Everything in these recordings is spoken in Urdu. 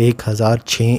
1006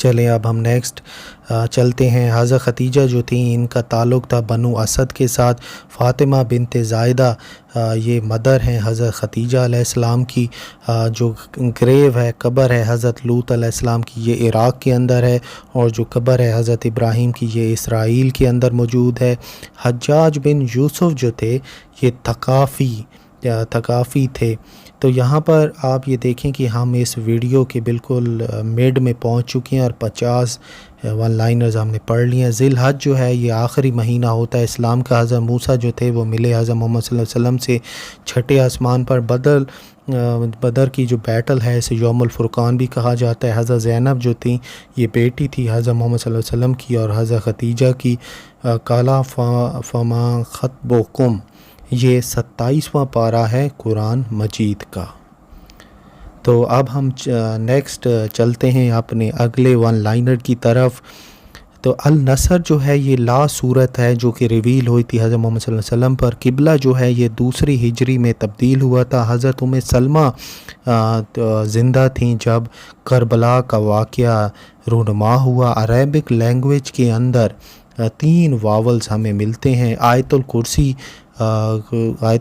چلیں اب ہم نیکسٹ چلتے ہیں۔ حضرت ختیجہ جو تھیں ان کا تعلق تھا بنو اسد کے ساتھ۔ فاطمہ بنت زائدہ یہ مدر ہیں حضرت ختیجہ علیہ السلام کی۔ جو گریو ہے، قبر ہے حضرت لوط علیہ السلام کی، یہ عراق کے اندر ہے، اور جو قبر ہے حضرت ابراہیم کی یہ اسرائیل کے اندر موجود ہے۔ حجاج بن یوسف جو تھے یہ ثقافی تھے۔ تو یہاں پر آپ یہ دیکھیں کہ ہم اس ویڈیو کے بالکل مڈ میں پہنچ چکے ہیں اور 50 ون لائنرز ہم نے پڑھ لی ہیں۔ ذی الحج جو ہے یہ آخری مہینہ ہوتا ہے اسلام کا۔ حضرت موسیٰ جو تھے وہ ملے حضرت محمد صلی اللہ علیہ وسلم سے چھٹے آسمان پر۔ بدر کی جو بیٹل ہے اسے یوم الفرقان بھی کہا جاتا ہے۔ حضرت زینب جو تھیں یہ بیٹی تھی حضرت محمد صلی اللہ علیہ وسلم کی اور حضرت ختیجہ کی۔ کالا فما خطبکم، یہ 27واں پارہ ہے قرآن مجید کا۔ تو اب ہم نیکسٹ چلتے ہیں اپنے اگلے ون لائنر کی طرف۔ تو النصر جو ہے یہ صورت ہے جو کہ ریویل ہوئی تھی حضرت محمد صلی اللہ علیہ وسلم پر۔ قبلہ جو ہے یہ 2 ہجری میں تبدیل ہوا تھا۔ حضرت سلمہ زندہ تھیں جب کربلا کا واقعہ رونما ہوا۔ عربک لینگویج کے اندر 3 واولز ہمیں ملتے ہیں۔ آیت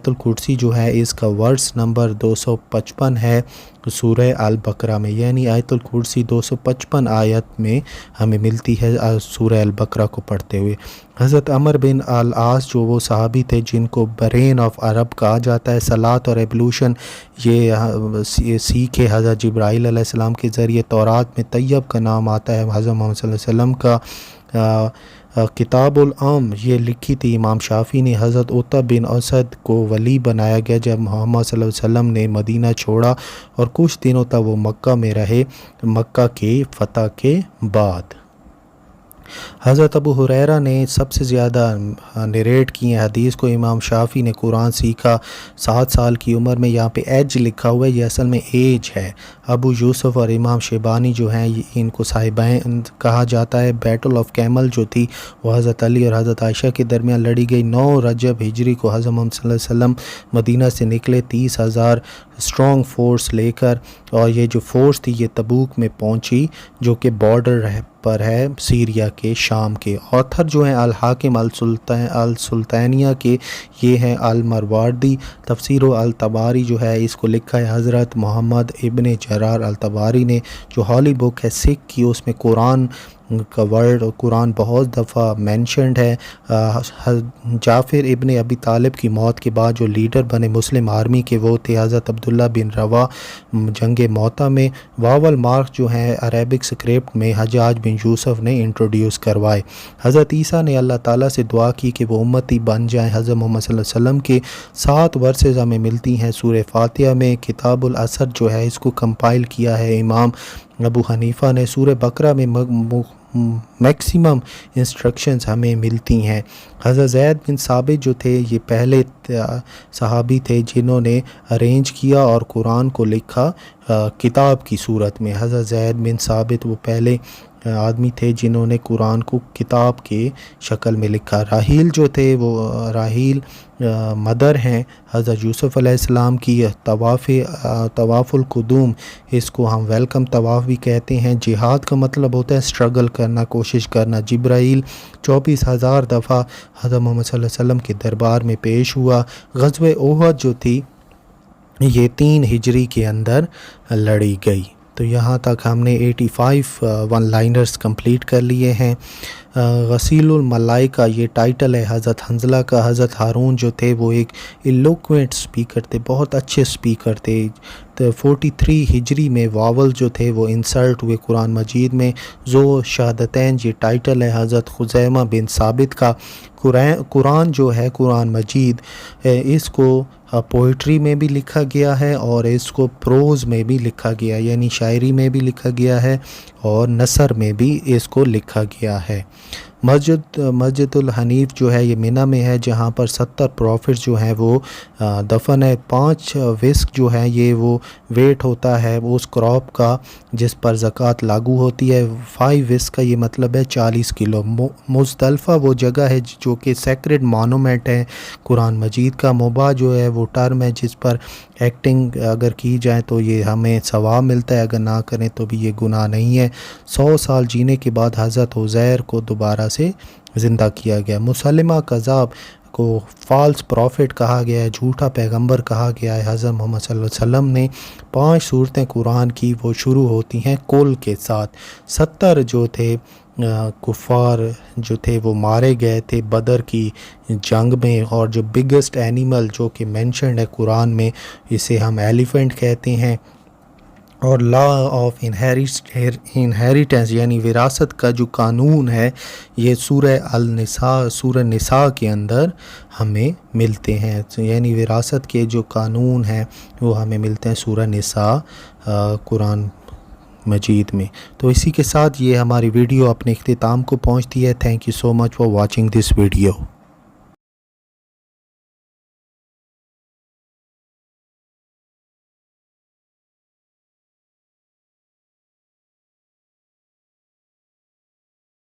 الکرسی جو ہے اس کا ورس نمبر 255 ہے سورہ البقرہ میں، یعنی آیت الکرسی 255 آیت میں ہمیں ملتی ہے سورہ البقرہ کو پڑھتے ہوئے۔ حضرت عمر بن العاص جو وہ صحابی تھے جن کو برین آف عرب کہا جاتا ہے۔ صلاۃ اور ایبولوشن یہ سیکھے حضرت جبرائیل علیہ السلام کے ذریعے۔ تورات میں طیب کا نام آتا ہے حضرت محمد صلی اللہ علیہ وسلم کا۔ کتاب العام یہ لکھی تھی امام شافعی نے۔ حضرت عتبہ بن اسد کو ولی بنایا گیا جب محمد صلی اللہ علیہ وسلم نے مدینہ چھوڑا اور کچھ دنوں تک وہ مکہ میں رہے مکہ کے فتح کے بعد۔ حضرت ابو ہریرہ نے سب سے زیادہ نریٹ کی ہیں حدیث کو۔ امام شافعی نے قرآن سیکھا 7 سال کی عمر میں۔ یہاں پہ ایج لکھا ہوا ہے، یہ اصل میں ایج ہے۔ ابو یوسف اور امام شیبانی جو ہیں ان کو صاحبین کہا جاتا ہے۔ بیٹل آف کیمل جو تھی وہ حضرت علی اور حضرت عائشہ کے درمیان لڑی گئی۔ 9 رجب ہجری کو حضرت محمد صلی اللہ علیہ وسلم مدینہ سے نکلے 30,000 اسٹرانگ فورس لے کر، اور یہ جو فورس تھی یہ تبوک میں پہنچی جو کہ بارڈر پر ہے سیریا کے، شام کے۔ آتھر جو ہیں الحاکم السلطانیہ کے یہ ہیں المروردی۔ تفسیر الطباری جو ہے اس کو لکھا ہے حضرت محمد ابن جرار الطباری نے۔ جو ہالی بک ہے سکھ کی اس میں قرآن کا ورڈ اور قرآن بہت دفعہ مینشنڈ ہے۔ جعفر ابن ابی طالب کی موت کے بعد جو لیڈر بنے مسلم آرمی کے وہ تھے حضرت عبداللہ بن روا۔ جنگ موتا میں واول مارک جو ہیں عربک سکرپٹ میں حجاج بن یوسف نے انٹروڈیوس کروائے۔ حضرت عیسیٰ نے اللہ تعالیٰ سے دعا کی کہ وہ امتی بن جائیں۔ حضرت محمد صلی اللہ علیہ وسلم کے 7 ورسز ہمیں ملتی ہیں سورہ فاتحہ میں۔ کتاب العصر جو ہے اس کو کمپائل کیا ہے امام ابو حنیفہ نے۔ سورہ بقرہ میں میکسیمم انسٹرکشنز ہمیں ملتی ہیں۔ حضرت زید بن ثابت جو تھے یہ پہلے صحابی تھے جنہوں نے ارینج کیا اور قرآن کو لکھا کتاب کی صورت میں۔ حضرت زید بن ثابت وہ پہلے آدمی تھے جنہوں نے قرآن کو کتاب کے شکل میں لکھا۔ راحیل جو تھے وہ راحیل مدر ہیں حضرت یوسف علیہ السلام کی۔ طواف القدوم اس کو ہم ویلکم طواف بھی کہتے ہیں۔ جہاد کا مطلب ہوتا ہے اسٹرگل کرنا، کوشش کرنا۔ جبرائیل 24,000 دفعہ حضرت محمد صلی اللہ علیہ وسلم کے دربار میں پیش ہوا۔ غزوہ احد جو تھی یہ 3 ہجری کے اندر لڑی گئی۔ تو یہاں تک ہم نے 85 ون لائنرز کمپلیٹ کر لیے ہیں۔ غسیل الملائکہ یہ ٹائٹل ہے حضرت حنظلہ کا۔ حضرت ہارون جو تھے وہ ایک ایلوکوینٹ سپیکر تھے، بہت اچھے سپیکر تھے۔ 43 ہجری میں واول جو تھے وہ انسرٹ ہوئے قرآن مجید میں۔ ذو شہادتین یہ ٹائٹل ہے حضرت خزیمہ بن ثابت کا۔ قرآن جو ہے قرآن مجید اس کو پوئٹری میں بھی لکھا گیا ہے اور اس کو پروز میں بھی لکھا گیا، یعنی شاعری میں بھی لکھا گیا ہے اور نثر میں بھی اس کو لکھا گیا ہے۔ مسجد الحنیف جو ہے یہ منی میں ہے، جہاں پر 70 پروفٹس جو ہیں وہ دفن ہے۔ 5 وسق جو ہیں یہ وہ ویٹ ہوتا ہے وہ اس کراپ کا جس پر زکوٰۃ لاگو ہوتی ہے۔ 5 وسق کا یہ مطلب ہے 40 کلو۔ مزدلفہ وہ جگہ ہے جو کہ سیکرڈ مانومنٹ ہے قرآن مجید کا۔ مباح جو ہے وہ ٹرم ہے جس پر ایکٹنگ اگر کی جائے تو یہ ہمیں ثواب ملتا ہے، اگر نہ کریں تو بھی یہ گناہ نہیں ہے۔ 100 سال جینے کے بعد حضرت عزیر کو دوبارہ سے زندہ کیا گیا۔ مسلمہ کذاب کو فالس پروفٹ کہا گیا ہے، جھوٹا پیغمبر کہا گیا ہے۔ حضرت محمد صلی اللہ علیہ وسلم نے 5 صورتیں قرآن کی وہ شروع ہوتی ہیں کل کے ساتھ۔ 70 جو تھے کفار جو تھے وہ مارے گئے تھے بدر کی جنگ میں، اور جو بگسٹ اینیمل جو کہ مینشنڈ ہے قرآن میں اسے ہم ایلیفنٹ کہتے ہیں۔ اور لا آف انہیریٹنس یعنی وراثت کا جو قانون ہے یہ سورہ نساء کے اندر ہمیں ملتے ہیں، یعنی وراثت کے جو قانون ہیں وہ ہمیں ملتے ہیں سورہ نساء قرآن مجید میں۔ تو اسی کے ساتھ یہ ہماری ویڈیو اپنے اختتام کو پہنچتی ہے۔ Thank you so much for watching this video.